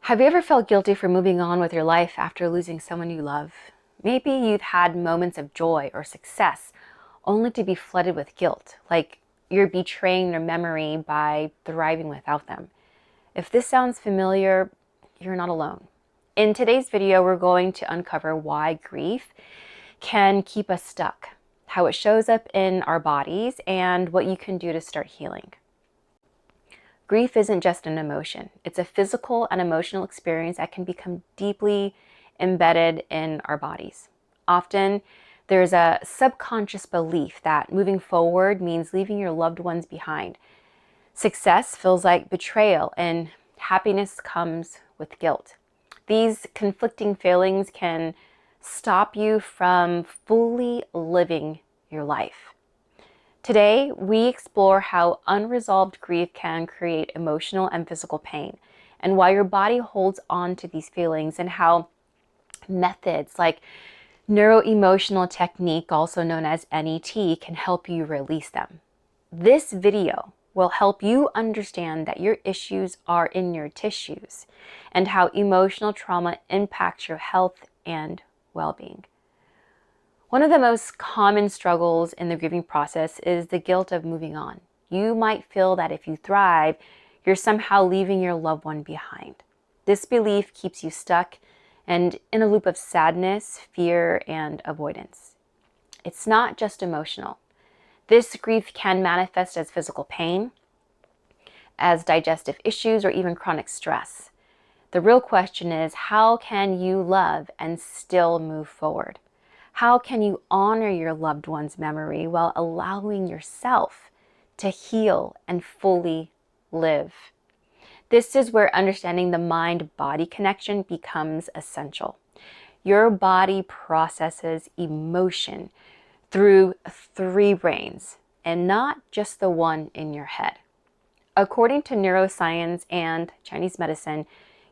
Have you ever felt guilty for moving on with your life after losing someone you love? Maybe you've had moments of joy or success only to be flooded with guilt, like you're betraying their memory by thriving without them. If this sounds familiar, you're not alone. In today's video, we're going to uncover why grief can keep us stuck, how it shows up in our bodies, and what you can do to start healing. Grief isn't just an emotion. It's a physical and emotional experience that can become deeply embedded in our bodies. Often, there's a subconscious belief that moving forward means leaving your loved ones behind. Success feels like betrayal, and happiness comes with guilt. These conflicting feelings can stop you from fully living your life. Today, we explore how unresolved grief can create emotional and physical pain, and why your body holds on to these feelings, and how methods like neuro-emotional technique, also known as NET, can help you release them. This video will help you understand that your issues are in your tissues and how emotional trauma impacts your health and well-being. One of the most common struggles in the grieving process is the guilt of moving on. You might feel that if you thrive, you're somehow leaving your loved one behind. This belief keeps you stuck and in a loop of sadness, fear, and avoidance. It's not just emotional. This grief can manifest as physical pain, as digestive issues, or even chronic stress. The real question is, how can you love and still move forward? How can you honor your loved one's memory while allowing yourself to heal and fully live? This is where understanding the mind-body connection becomes essential. Your body processes emotion through 3 brains, and not just the one in your head. According to neuroscience and Chinese medicine,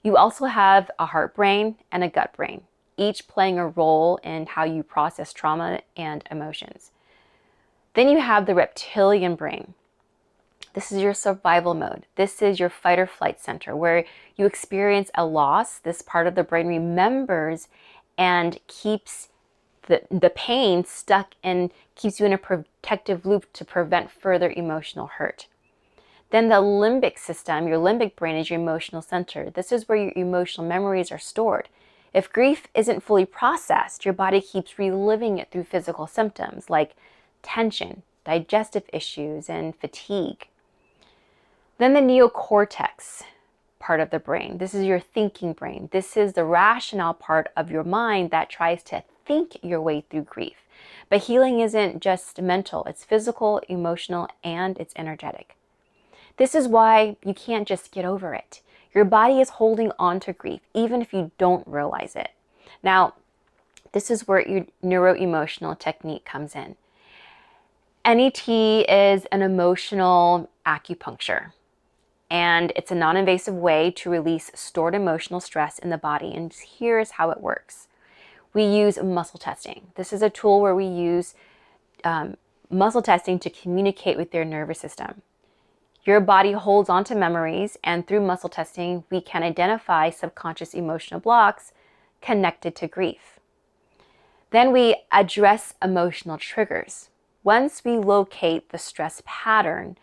you also have a heart brain and a gut brain, each playing a role in how you process trauma and emotions. Then you have the reptilian brain. This is your survival mode. This is your fight or flight center, where you experience a loss. This part of the brain remembers and keeps the pain stuck and keeps you in a protective loop to prevent further emotional hurt. Then the limbic system, your limbic brain, is your emotional center. This is where your emotional memories are stored. If grief isn't fully processed, your body keeps reliving it through physical symptoms like tension, digestive issues, and fatigue. Then the neocortex part of the brain. This is your thinking brain. This is the rationale part of your mind that tries to think your way through grief. But healing isn't just mental, it's physical, emotional, and it's energetic. This is why you can't just get over it. Your body is holding on to grief, even if you don't realize it. Now, this is where your neuro-emotional technique comes in. NET is an emotional acupuncture, and it's a non-invasive way to release stored emotional stress in the body. And here's how it works. We use muscle testing. This is a tool where we use muscle testing to communicate with your nervous system. Your body holds on to memories, and through muscle testing, we can identify subconscious emotional blocks connected to grief. Then we address emotional triggers. Once we locate the stress pattern,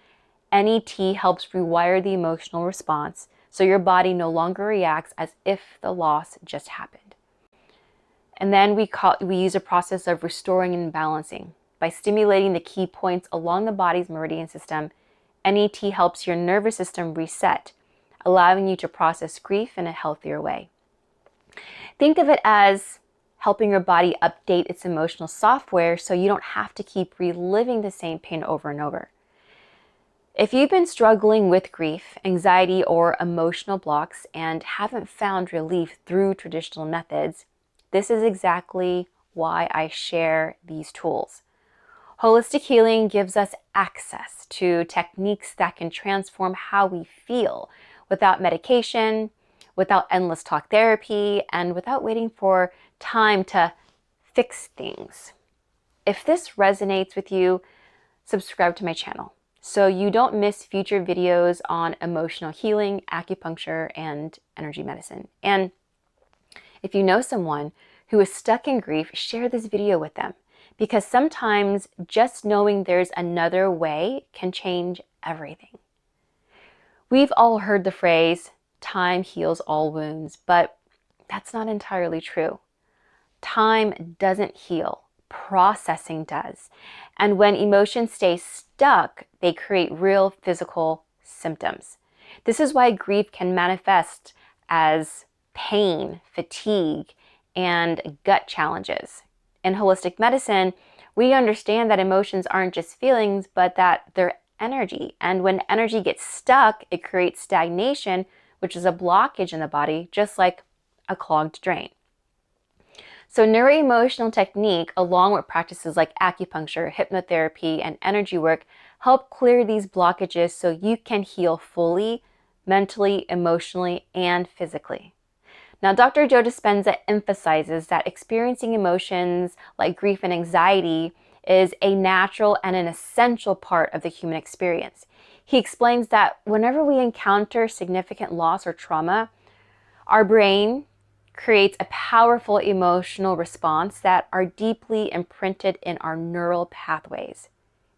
NET helps rewire the emotional response so your body no longer reacts as if the loss just happened. And then we use a process of restoring and balancing. By stimulating the key points along the body's meridian system, NET helps your nervous system reset, allowing you to process grief in a healthier way. Think of it as helping your body update its emotional software so you don't have to keep reliving the same pain over and over. If you've been struggling with grief, anxiety, or emotional blocks and haven't found relief through traditional methods, this is exactly why I share these tools. Holistic healing gives us access to techniques that can transform how we feel without medication, without endless talk therapy, and without waiting for time to fix things. If this resonates with you, subscribe to my channel. so you don't miss future videos on emotional healing, acupuncture, and energy medicine. And if you know someone who is stuck in grief, share this video with them, because sometimes just knowing there's another way can change everything. We've all heard the phrase, time heals all wounds, but that's not entirely true. Time doesn't heal, processing does. And when emotions stay stuck, they create real physical symptoms. This is why grief can manifest as pain, fatigue, and gut challenges. In holistic medicine, we understand that emotions aren't just feelings, but that they're energy. And when energy gets stuck, it creates stagnation, which is a blockage in the body, just like a clogged drain. So neuroemotional technique, along with practices like acupuncture, hypnotherapy, and energy work, help clear these blockages so you can heal fully, mentally, emotionally, and physically. Now, Dr. Joe Dispenza emphasizes that experiencing emotions like grief and anxiety is a natural and an essential part of the human experience. He explains that whenever we encounter significant loss or trauma, our brain creates a powerful emotional response that are deeply imprinted in our neural pathways.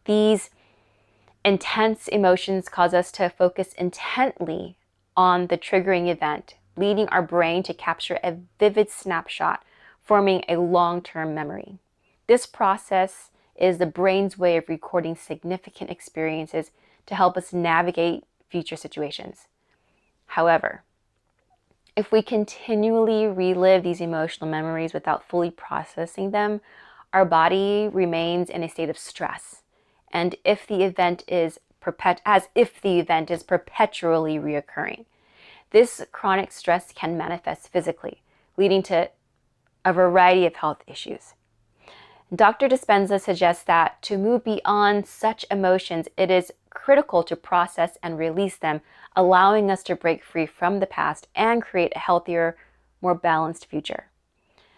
These intense emotions cause us to focus intently on the triggering event, leading our brain to capture a vivid snapshot, forming a long-term memory. This process is the brain's way of recording significant experiences to help us navigate future situations. However, if we continually relive these emotional memories without fully processing them, our body remains in a state of stress. And if the event is perpetually reoccurring, this chronic stress can manifest physically, leading to a variety of health issues. Dr. Dispenza suggests that to move beyond such emotions, it is critical to process and release them, allowing us to break free from the past and create a healthier, more balanced future.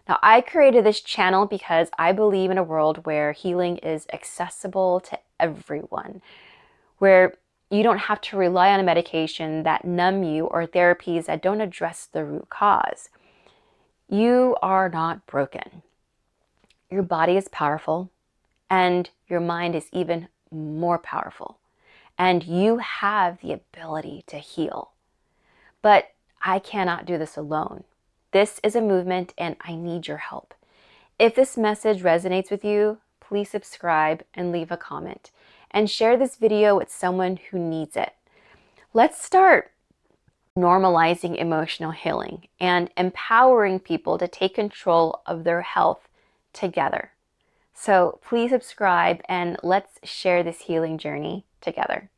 Now, I created this channel because I believe in a world where healing is accessible to everyone, where you don't have to rely on a medication that numb you or therapies that don't address the root cause. You are not broken. Your body is powerful, and your mind is even more powerful. And you have the ability to heal. But I cannot do this alone. This is a movement, and I need your help. If this message resonates with you, please subscribe and leave a comment. And share this video with someone who needs it. Let's start normalizing emotional healing and empowering people to take control of their health together. So please subscribe and let's share this healing journey together.